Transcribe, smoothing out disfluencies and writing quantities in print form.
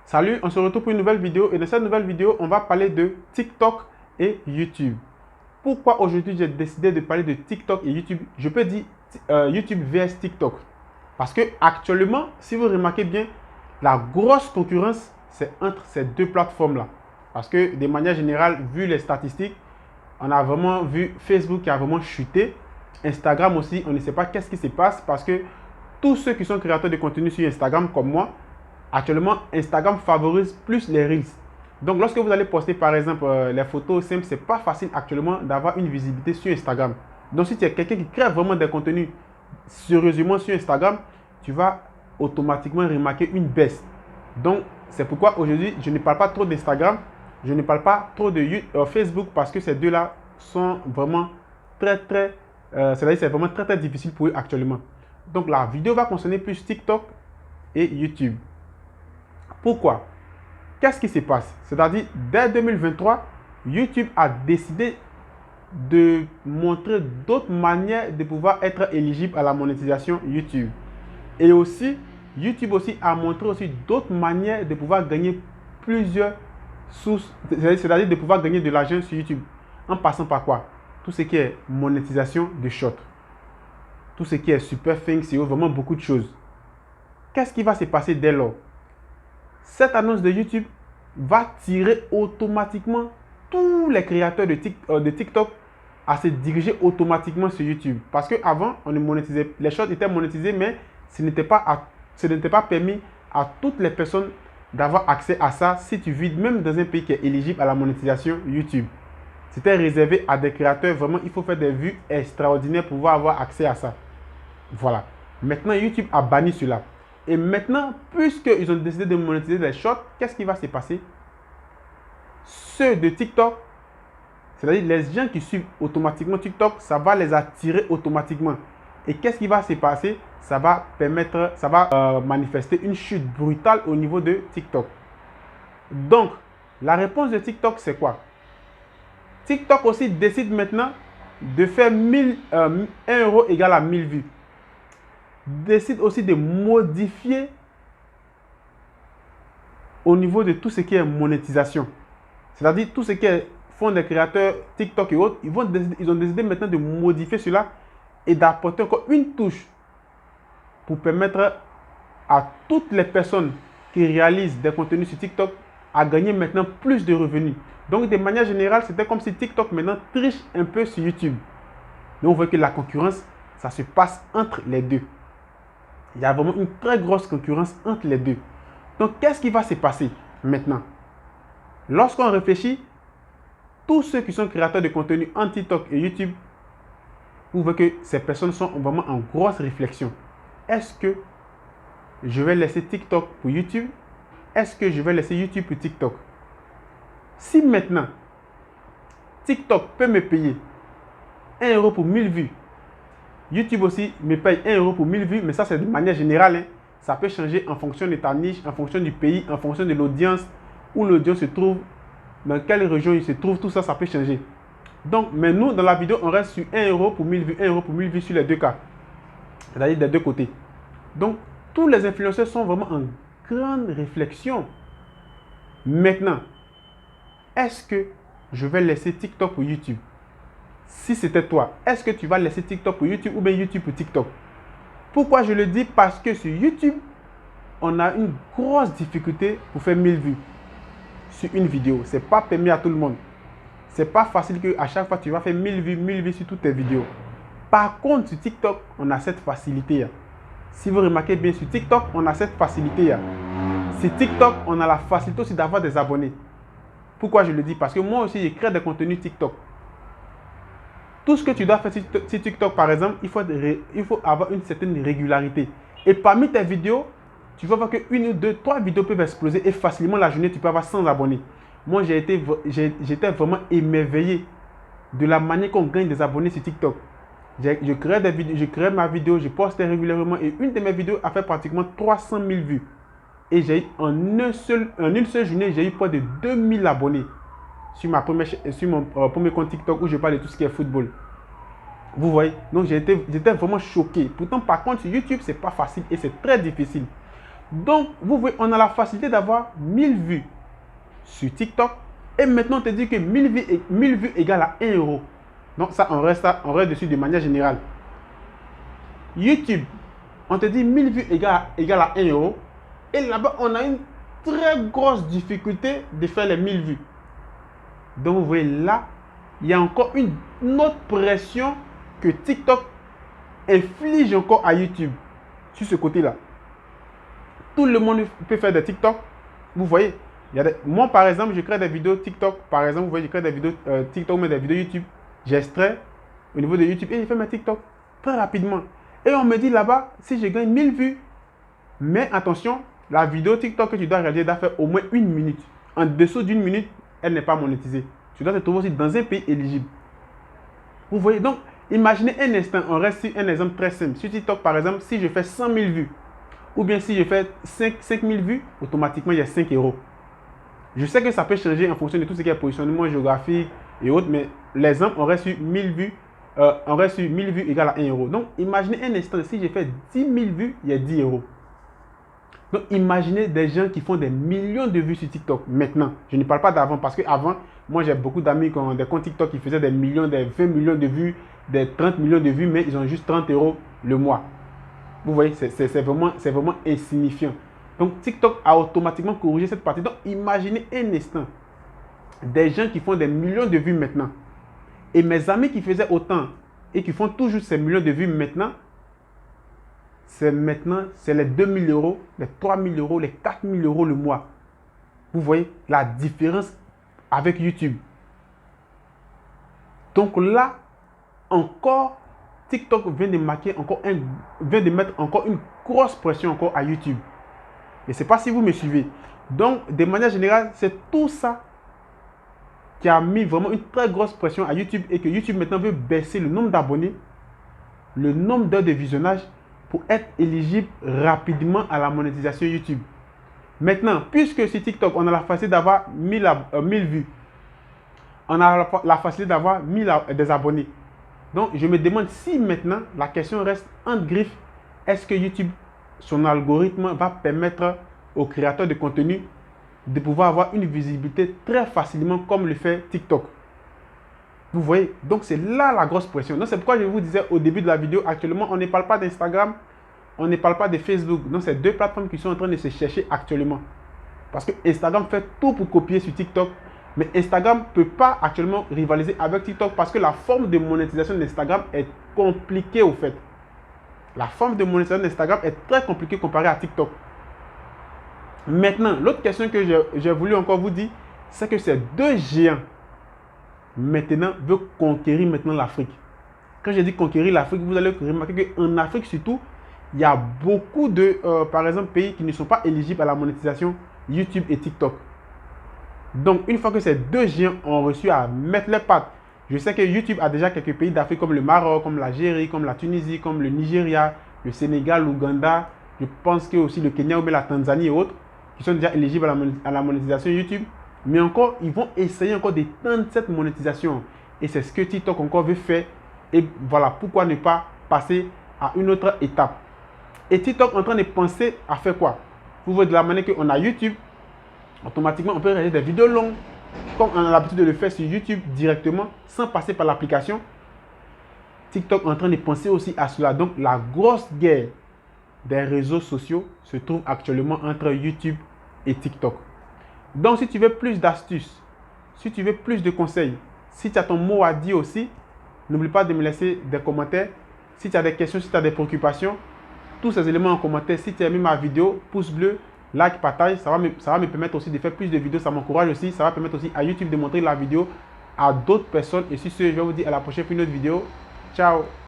Salut, on se retrouve pour une nouvelle vidéo et dans cette nouvelle vidéo, on va parler de TikTok et YouTube. Pourquoi aujourd'hui j'ai décidé de parler de TikTok et YouTube? Je peux dire YouTube vs TikTok. Parce que actuellement, si vous remarquez bien, la grosse concurrence, c'est entre ces deux plateformes-là. Parce que de manière générale, vu les statistiques, on a vraiment vu Facebook qui a vraiment chuté. Instagram aussi, on ne sait pas qu'est-ce qui se passe parce que tous ceux qui sont créateurs de contenu sur Instagram comme moi, actuellement, Instagram favorise plus les Reels. Donc, lorsque vous allez poster, par exemple, les photos simples, ce n'est pas facile actuellement d'avoir une visibilité sur Instagram. Donc, si tu es quelqu'un qui crée vraiment des contenus sérieusement sur Instagram, tu vas automatiquement remarquer une baisse. Donc, c'est pourquoi aujourd'hui, je ne parle pas trop d'Instagram, je ne parle pas trop de Facebook parce que ces deux-là sont vraiment c'est vraiment très difficile pour eux actuellement. Donc, la vidéo va concerner plus TikTok et YouTube. Pourquoi? Qu'est-ce qui se passe? C'est-à-dire, dès 2023, YouTube a décidé de montrer d'autres manières de pouvoir être éligible à la monétisation YouTube. Et aussi, YouTube aussi a montré aussi d'autres manières de pouvoir gagner plusieurs sources, c'est-à-dire de pouvoir gagner de l'argent sur YouTube. En passant par quoi? Tout ce qui est monétisation de short. Tout ce qui est super things et vraiment beaucoup de choses. Qu'est-ce qui va se passer dès lors? Cette annonce de YouTube va tirer automatiquement tous les créateurs de TikTok à se diriger automatiquement sur YouTube. Parce qu'avant, on ne monétisait, les shorts étaient monétisés, mais ce n'était pas permis à toutes les personnes d'avoir accès à ça si tu vis même dans un pays qui est éligible à la monétisation YouTube. C'était réservé à des créateurs, vraiment, il faut faire des vues extraordinaires pour pouvoir avoir accès à ça. Voilà. Maintenant, YouTube a banni cela. Et maintenant, puisqu'ils ont décidé de monétiser les shorts, qu'est-ce qui va se passer? Ceux de TikTok, c'est-à-dire les gens qui suivent automatiquement TikTok, ça va les attirer automatiquement. Et qu'est-ce qui va se passer? Ça va manifester une chute brutale au niveau de TikTok. Donc, la réponse de TikTok, c'est quoi? TikTok aussi décide maintenant de faire 1 euro égale à 1000 vues. Décide aussi de modifier au niveau de tout ce qui est monétisation. C'est-à-dire tout ce qui est font des créateurs TikTok et autres, ils ont décidé maintenant de modifier cela et d'apporter encore une touche pour permettre à toutes les personnes qui réalisent des contenus sur TikTok à gagner maintenant plus de revenus. Donc de manière générale, c'était comme si TikTok maintenant triche un peu sur YouTube. Donc on voit que la concurrence, ça se passe entre les deux. Il y a vraiment une très grosse concurrence entre les deux. Donc, qu'est-ce qui va se passer maintenant? Lorsqu'on réfléchit, tous ceux qui sont créateurs de contenu en TikTok et YouTube, vous voyez que ces personnes sont vraiment en grosse réflexion. Est-ce que je vais laisser TikTok pour YouTube? Est-ce que je vais laisser YouTube pour TikTok? Si maintenant, TikTok peut me payer 1 euro pour 1000 vues, YouTube aussi me paye 1 euro pour 1000 vues, mais ça c'est de manière générale. Hein. Ça peut changer en fonction de ta niche, en fonction du pays, en fonction de l'audience, où l'audience se trouve, dans quelle région il se trouve, tout ça, ça peut changer. Donc, mais nous, dans la vidéo, on reste sur 1 euro pour 1000 vues, 1 euro pour 1000 vues sur les deux cas. C'est-à-dire des deux côtés. Donc, tous les influenceurs sont vraiment en grande réflexion. Maintenant, est-ce que je vais laisser TikTok pour YouTube? Si c'était toi, est-ce que tu vas laisser TikTok pour YouTube ou bien YouTube pour TikTok? Pourquoi je le dis? Parce que sur YouTube, on a une grosse difficulté pour faire 1000 vues sur une vidéo. Ce n'est pas permis à tout le monde. Ce n'est pas facile qu'à chaque fois tu vas faire 1000 vues sur toutes tes vidéos. Par contre, sur TikTok, on a cette facilité. Si vous remarquez bien, sur TikTok, on a cette facilité. Sur TikTok, on a la facilité aussi d'avoir des abonnés. Pourquoi je le dis? Parce que moi aussi, je crée des contenus TikTok. Tout ce que tu dois faire sur TikTok, par exemple, il faut avoir une certaine régularité. Et parmi tes vidéos, tu vas voir que 1 ou 2, 3 vidéos peuvent exploser et facilement la journée, tu peux avoir 100 abonnés. Moi, j'étais vraiment émerveillé de la manière qu'on gagne des abonnés sur TikTok. Je crée des vidéos, je crée ma vidéo, je poste régulièrement et une de mes vidéos a fait pratiquement 300 000 vues. Et en une seule journée, j'ai eu près de 2000 abonnés. Sur mon premier compte TikTok où je parle de tout ce qui est football. Vous voyez? Donc j'étais vraiment choqué. Pourtant, par contre, sur YouTube, c'est pas facile et c'est très difficile. Donc, vous voyez, on a la facilité d'avoir 1000 vues sur TikTok. Et maintenant, on te dit que 1000 vues égale à 1 euro. Donc, ça, on reste dessus de manière générale. YouTube, on te dit 1000 vues égale à 1 euro. Et là-bas, on a une très grosse difficulté de faire les 1000 vues. Donc, vous voyez là, il y a encore une autre pression que TikTok inflige encore à YouTube sur ce côté-là. Tout le monde peut faire des TikTok. Vous voyez, moi par exemple, je crée des vidéos TikTok. Par exemple, vous voyez, je crée des vidéos TikTok, mais des vidéos YouTube. J'extrais au niveau de YouTube et je fais mes TikTok très rapidement. Et on me dit là-bas, si je gagne 1000 vues, mais attention, la vidéo TikTok que tu dois réaliser doit faire au moins 1 minute. En dessous d'une minute, elle n'est pas monétisée. Tu dois te trouver aussi dans un pays éligible. Vous voyez, donc, imaginez un instant, on reste sur un exemple très simple. Sur TikTok, par exemple, si je fais 100 000 vues, ou bien si je fais 5 000 vues, automatiquement, il y a 5 euros. Je sais que ça peut changer en fonction de tout ce qui est positionnement géographique et autres, mais l'exemple, on reste sur 1000 vues. On reste sur 1000 vues égale à 1 euro. Donc, imaginez un instant, si je fais 10 000 vues, il y a 10 euros. Donc, imaginez des gens qui font des millions de vues sur TikTok maintenant. Je ne parle pas d'avant parce qu'avant, moi, j'ai beaucoup d'amis qui ont des comptes TikTok qui faisaient des millions, des 20 millions de vues, des 30 millions de vues, mais ils ont juste 30 euros le mois. Vous voyez, c'est vraiment insignifiant. Donc, TikTok a automatiquement corrigé cette partie. Donc, imaginez un instant des gens qui font des millions de vues maintenant. Et mes amis qui faisaient autant et qui font toujours ces millions de vues maintenant, c'est les 2000 euros, les 3000 euros, les 4000 euros le mois. Vous voyez la différence avec YouTube. Donc là, encore, TikTok vient de mettre encore une grosse pression encore à YouTube. Je ne sais pas si vous me suivez. Donc, de manière générale, c'est tout ça qui a mis vraiment une très grosse pression à YouTube et que YouTube maintenant veut baisser le nombre d'abonnés, le nombre d'heures de visionnage pour être éligible rapidement à la monétisation YouTube. Maintenant, puisque sur TikTok, on a la facilité d'avoir 1000 vues, on a la facilité d'avoir 1000 des abonnés. Donc, je me demande si maintenant, la question reste entre griffes, est-ce que YouTube, son algorithme va permettre aux créateurs de contenu de pouvoir avoir une visibilité très facilement comme le fait TikTok. Vous voyez, donc c'est là la grosse pression. Donc c'est pourquoi je vous disais au début de la vidéo, actuellement, on ne parle pas d'Instagram, on ne parle pas de Facebook. Donc c'est deux plateformes qui sont en train de se chercher actuellement. Parce que Instagram fait tout pour copier sur TikTok. Mais Instagram ne peut pas actuellement rivaliser avec TikTok parce que la forme de monétisation d'Instagram est compliquée au fait. La forme de monétisation d'Instagram est très compliquée comparée à TikTok. Maintenant, l'autre question que j'ai voulu encore vous dire, c'est que ces deux géants maintenant veulent conquérir maintenant l'Afrique. Quand je dis conquérir l'Afrique, vous allez remarquer qu'en Afrique surtout, il y a beaucoup de, par exemple, pays qui ne sont pas éligibles à la monétisation YouTube et TikTok. Donc, une fois que ces deux géants ont réussi à mettre leurs pattes, je sais que YouTube a déjà quelques pays d'Afrique comme le Maroc, comme l'Algérie, comme la Tunisie, comme le Nigeria, le Sénégal, l'Ouganda, je pense que aussi le Kenya ou bien la Tanzanie et autres, qui sont déjà éligibles à la monétisation YouTube. Mais encore, ils vont essayer encore d'étendre cette monétisation. Et c'est ce que TikTok encore veut faire. Et voilà, pourquoi ne pas passer à une autre étape. Et TikTok est en train de penser à faire quoi? Vous voyez, de la manière qu'on a YouTube, automatiquement, on peut réaliser des vidéos longues, comme on a l'habitude de le faire sur YouTube directement, sans passer par l'application. TikTok est en train de penser aussi à cela. Donc, la grosse guerre des réseaux sociaux se trouve actuellement entre YouTube et TikTok. Donc, si tu veux plus d'astuces, si tu veux plus de conseils, si tu as ton mot à dire aussi, n'oublie pas de me laisser des commentaires. Si tu as des questions, si tu as des préoccupations, tous ces éléments en commentaire. Si tu as aimé ma vidéo, pouce bleu, like, partage, ça va me permettre aussi de faire plus de vidéos. Ça m'encourage aussi. Ça va permettre aussi à YouTube de montrer la vidéo à d'autres personnes. Et sur ce, je vais vous dire à la prochaine pour une autre vidéo. Ciao!